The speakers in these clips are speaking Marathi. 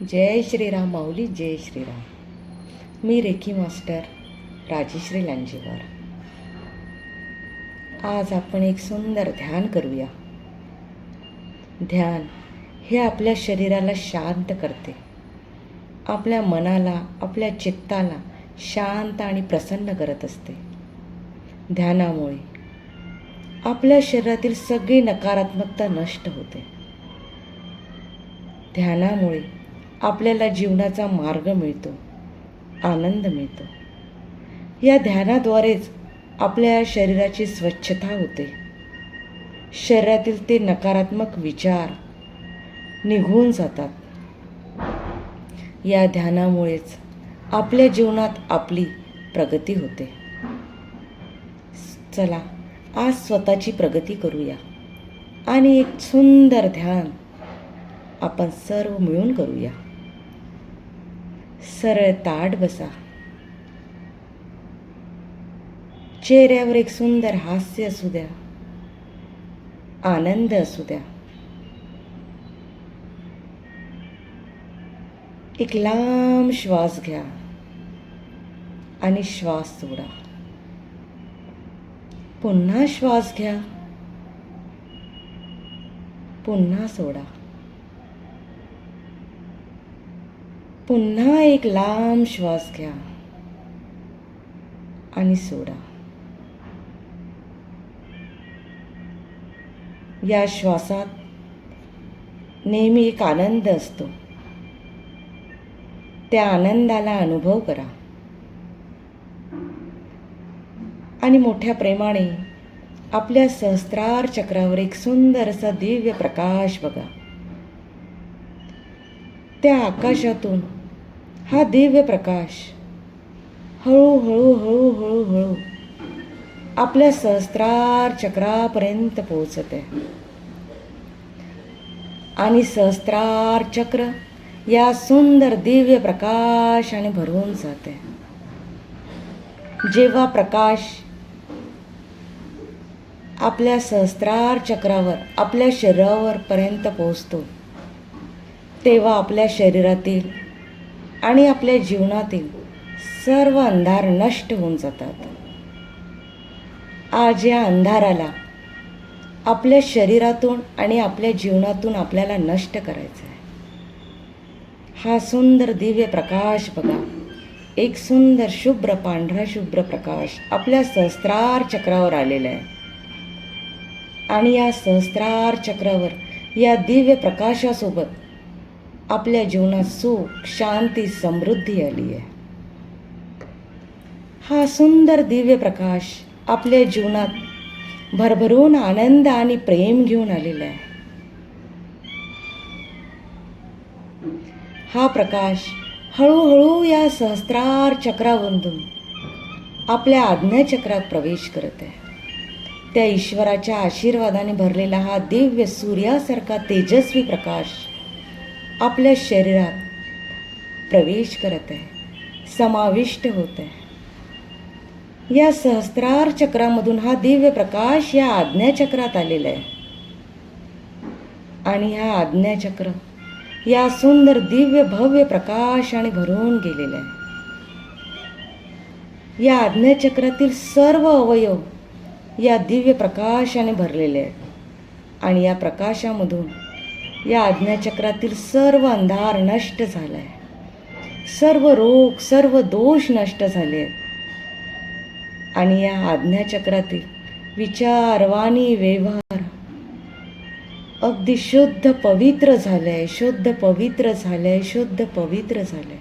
जय श्रीराम माऊली. जय श्रीराम. मी रेखी मास्टर राजेश्री लांजेवार. आज आपण एक सुंदर ध्यान करूया. ध्यान हे आपल्या शरीराला शांत करते, आपल्या मनाला, आपल्या चित्ताला शांत आणि प्रसन्न करत असते. ध्यानामुळे आपल्या शरीरातील सगळी नकारात्मकता नष्ट होते. ध्यानामुळे आपल्याला जीवनाचा मार्ग मिळतो, आनंद मिळतो. या ध्यानाद्वारेच आपल्या शरीराची स्वच्छता होते. शरीरातील ते नकारात्मक विचार निघून जातात. या ध्यानामुळेच आपल्या जीवनात आपली प्रगती होते. चला आज स्वतःची प्रगती करूया आणि एक सुंदर ध्यान आपण सर्व मिळून करूया. सरळ ताठ बसा. चेहऱ्यावर एक सुंदर हास्य असू द्या, आनंद असू द्या. एक लांब श्वास घ्या आणि श्वास सोडा. पुन्हा श्वास घ्या, पुन्हा सोडा. पुन्हा एक लांब श्वास घ्या आणि सोडा. या श्वासात नेहमी एक आनंद असतो. त्या आनंदाला अनुभव करा आणि मोठ्या प्रेमाने आपल्या सहस्त्रार चक्रावर एक सुंदर असा दिव्य प्रकाश बघा. त्या आकाशातून हा दिव्य प्रकाश हळूहळू हळूहळू हळू आपल्या सहस्त्रार चक्रापर्यंत पोहोचत आहे आणि सहस्त्रार चक्र या सुंदर दिव्य प्रकाशाने भरून जाते. जेव्हा प्रकाश आपल्या सहस्त्रार चक्रावर, आपल्या शरीरावर पर्यंत पोहोचतो, तेव्हा आपल्या शरीरातील आणि आपल्या जीवनातील सर्व अंधार नष्ट होऊन जातात. आज या अंधाराला आपल्या शरीरातून आणि आपल्या जीवनातून आपल्याला नष्ट करायचं आहे. हा सुंदर दिव्य प्रकाश बघा. एक सुंदर शुभ्र पांढरा शुभ्र प्रकाश आपल्या सहस्त्रार चक्रावर आलेला आहे आणि या सहस्त्रार चक्रावर या दिव्य प्रकाशासोबत आपल्या जीवनात सुख, शांती, समृद्धी आली आहे. हा सुंदर दिव्य प्रकाश आपल्या जीवनात भरभरून आनंद आणि प्रेम घेऊन आलेला आहे. हा प्रकाश हळूहळू या सहस्त्रार चक्रामधून आपल्या आज्ञाचक्रात प्रवेश करत आहे. त्या ईश्वराच्या आशीर्वादाने भरलेला हा दिव्य सूर्यासारखा तेजस्वी प्रकाश आपल्या शरीरात प्रवेश करत आहे, समाविष्ट होत आहे. या सहस्त्रार चक्रामधून हा दिव्य प्रकाश या आज्ञाचक्रात आलेला आहे आणि हा आज्ञाचक्र या सुंदर दिव्य भव्य प्रकाशाने भरून गेलेला आहे. या आज्ञाचक्रातील सर्व अवयव या दिव्य प्रकाशाने भरलेले आहेत आणि या प्रकाशामधून या आज्ञाचक्रातील सर्व अंधार नष्ट झाला आहे. सर्व रोग, सर्व दोष नष्ट झाले आहेत आणि या आज्ञाचक्रातील विचार, वाणी, व्यवहार अगदी शुद्ध पवित्र झालंय, शुद्ध पवित्र झालंय, शुद्ध पवित्र झालंय.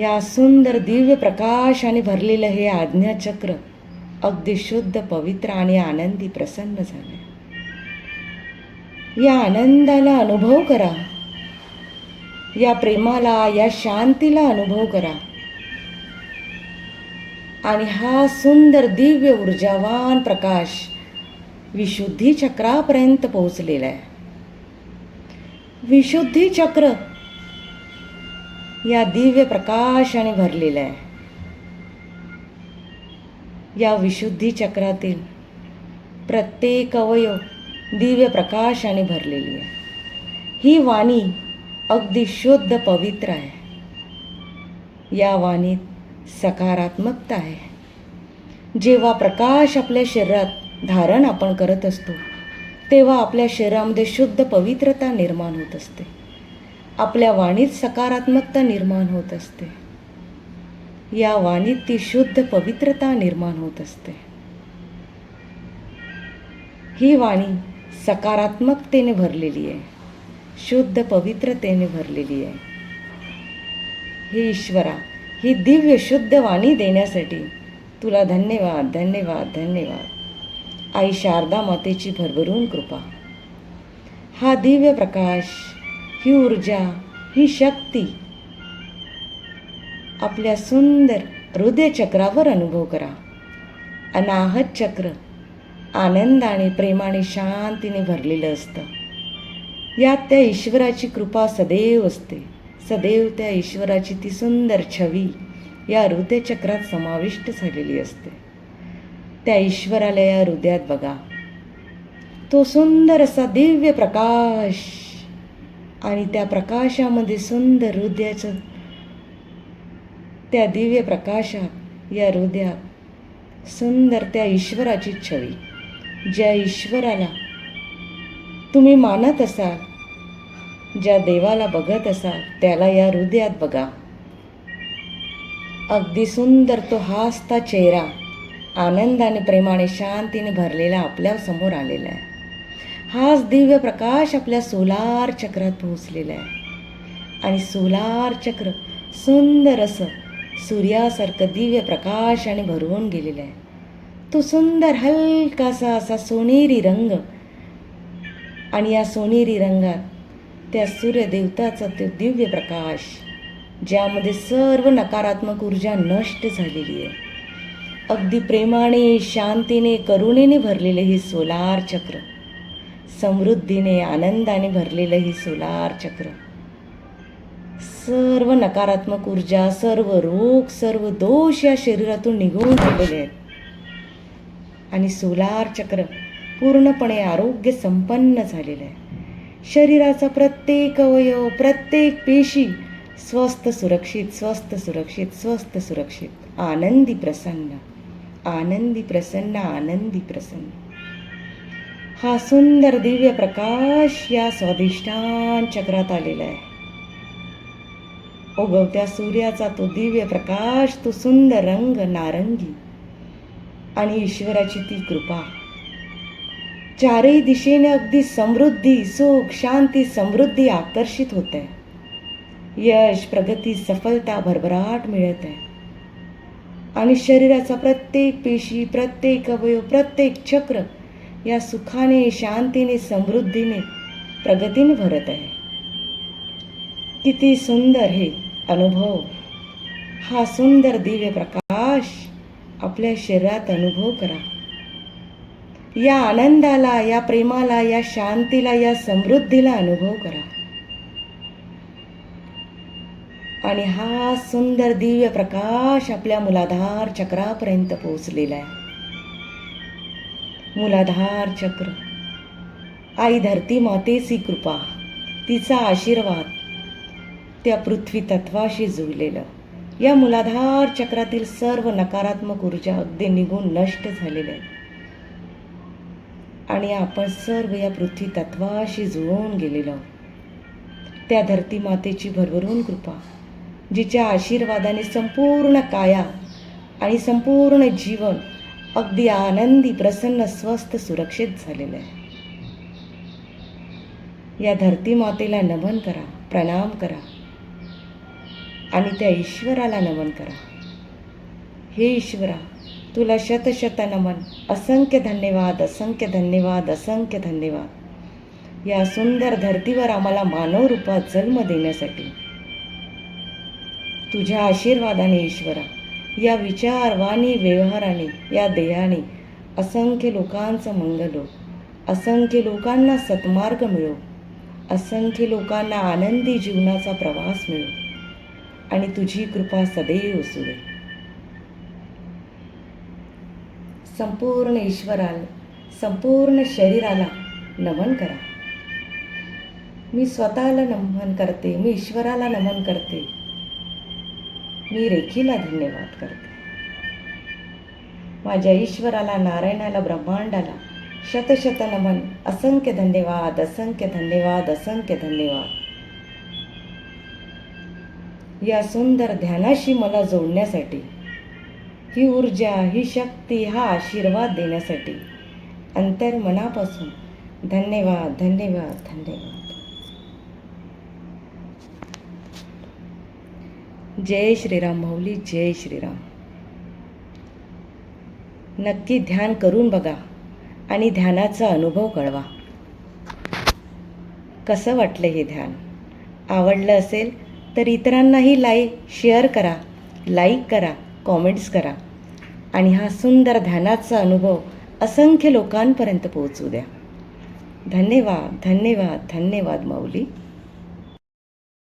या सुंदर दिव्य प्रकाशाने भरलेलं हे आज्ञाचक्र अगदी शुद्ध, पवित्र आणि आनंदी प्रसन्न झालंय. या आनंदाला अनुभव करा. या प्रेमाला, या शांतीला अनुभव करा आणि हा सुंदर दिव्य ऊर्जावान प्रकाश विशुद्धी चक्रापर्यंत पोहोचलेला आहे. विशुद्धी चक्र या दिव्य प्रकाशाने भरलेलं आहे. या विशुद्धी चक्रातील प्रत्येक अवयव दिव्य प्रकाशाने भरलेली आहे. ही वाणी अगदी शुद्ध पवित्र आहे. या वाणीत सकारात्मकता आहे. जेव्हा प्रकाश आपल्या शरीरात धारण आपण करत असतो तेव्हा आपल्या शरीरामध्ये शुद्ध पवित्रता निर्माण होत असते. आपल्या वाणीत सकारात्मकता निर्माण होत असते. या वाणीत ती शुद्ध पवित्रता निर्माण होत असते. ही वाणी सकारात्मकतेने भरलेली आहे, शुद्ध पवित्रतेने भरलेली आहे. हे ईश्वरा, ही दिव्य शुद्ध वाणी देण्यासाठी तुला धन्यवाद, धन्यवाद, धन्यवाद. आई शारदा मातेची भरभरून कृपा. हा दिव्य प्रकाश, ही ऊर्जा, ही शक्ती आपल्या सुंदर हृदय चक्रावर अनुभव करा. अनाहत चक्र आनंदाने, प्रेमाने, शांतीने भरलेलं असतं. यात त्या ईश्वराची कृपा सदैव असते. सदैव त्या ईश्वराची ती सुंदर छवी या हृदयचक्रात समाविष्ट झालेली असते. त्या ईश्वराला या हृदयात बघा. तो सुंदर असा दिव्य प्रकाश आणि त्या प्रकाशामध्ये सुंदर हृदयाचं, त्या दिव्य प्रकाशात या हृदयात सुंदर त्या ईश्वराची छवी. ज्या ईश्वराला तुम्ही मानत असाल, ज्या देवाला बघत असाल त्याला या हृदयात बघा. अगदी सुंदर तो हासता चेहरा आनंदाने, प्रेमाने, शांतीने भरलेला आपल्या समोर आलेला आहे. हाच दिव्य प्रकाश आपल्या सोलार चक्रात पोहोचलेला आहे आणि सोलार चक्र सुंदर असं सूर्यासारखं दिव्य प्रकाशाने भरवून गेलेलं आहे. तो सुंदर हलकासा असा सोनेरी रंग आणि या सोनेरी रंगात त्या सूर्यदेवताचा तो दिव्य प्रकाश, ज्यामध्ये सर्व नकारात्मक ऊर्जा नष्ट झालेली आहे. अगदी प्रेमाने, शांतीने, करुणेने भरलेले हे सोलार चक्र, समृद्धीने, आनंदाने भरलेलं हे सोलार चक्र, सर्व नकारात्मक ऊर्जा, सर्व रोग, सर्व दोष या शरीरातून निघून गेलेले आहेत आणि सोलार चक्र पूर्णपणे आरोग्य संपन्न झालेलं आहे. शरीराचा प्रत्येक अवयव, प्रत्येक पेशी स्वस्थ, सुरक्षित, स्वस्थ, सुरक्षित, स्वस्थ, सुरक्षित, आनंदी, प्रसन्न, आनंदी, प्रसन्न, आनंदी, प्रसन्न. हा सुंदर दिव्य प्रकाश या स्वाधिष्ठान चक्रात आलेला आहे. उगवत्या सूर्याचा तो दिव्य प्रकाश, तो सुंदर रंग नारंगी आणि ईश्वराची ती कृपा, चारही दिशेने अगदी समृद्धी, सुख, शांती, समृद्धी आकर्षित होत आहे. यश, प्रगती, सफलता, भरभराट मिळत आहे आणि शरीराचा प्रत्येक पेशी, प्रत्येक अवयव, प्रत्येक चक्र या सुखाने, शांतीने, समृद्धीने, प्रगतीने भरत आहे. किती सुंदर हे अनुभव. हा सुंदर दिव्य प्रकाश आपल्या शरीरात अनुभव करा. या आनंदाला, या प्रेमाला, या शांतीला, या समृद्धीला अनुभव करा. आणि हा सुंदर दिव्य प्रकाश आपल्या मूलाधार चक्रापर्यंत पोहोचलेला आहे. मूलाधार चक्र, आई धरती मातेची कृपा, तिचा आशीर्वाद त्या पृथ्वी तत्वाशी जुळलेलं. या मूलाधार चक्रातील सर्व नकारात्मक ऊर्जा अगदी निघून नष्ट झालेल्या आहे आणि आपण सर्व या पृथ्वी तत्वाशी जुळून गेलेलो आहोत. त्या धरती मातेची भरभरून कृपा, जिच्या आशीर्वादाने संपूर्ण काया आणि संपूर्ण जीवन अगदी आनंदी, प्रसन्न, स्वस्थ, सुरक्षित झालेलं आहे. या धरती मातेला नमन करा, प्रणाम करा आणि त्या ईश्वराला नमन करा. हे ईश्वरा, तुला शतशत नमन, असंख्य धन्यवाद, असंख्य धन्यवाद, असंख्य धन्यवाद. या सुंदर धरतीवर आम्हाला मानव रूपात जन्म देण्यासाठी तुझ्या आशीर्वादाने ईश्वरा, या विचार, वाणी, व्यवहाराने, या देहाने असंख्य लोकांचं मंगल हो, असंख्य लोकांना सत्मार्ग मिळो, असंख्य लोकांना आनंदी जीवनाचा प्रवास मिळो आणि तुझी कृपा सदैव असू दे. संपूर्ण ईश्वराला, संपूर्ण शरीराला नमन करा. मी स्वतःला नमन करते, मी ईश्वराला नमन करते, मी रेखीला धन्यवाद करते. माझ्या ईश्वराला, नारायणाला, ब्रह्मांडाला शतशत नमन. असंख्य धन्यवाद, असंख्य धन्यवाद, असंख्य धन्यवाद. या सुंदर ध्यानाशी मला जोडण्यासाठी, ही ऊर्जा, ही शक्ती, हा आशीर्वाद देण्यासाठी अंतर्मनापासून धन्यवाद, धन्यवाद, धन्यवाद. जय श्रीराम माऊली, जय श्रीराम. नक्की ध्यान करून बघा आणि ध्यानाचा अनुभव कळवा. कसं वाटलं हे ध्यान? आवडलं असेल तर इतरांनाही शेअर करा, लाईक करा, कॉमेंट्स करा आणि हा सुंदर ध्यानाचा अनुभव असंख्य लोकांपर्यंत पोहोचू द्या. धन्यवाद, धन्यवाद, धन्यवाद माऊली.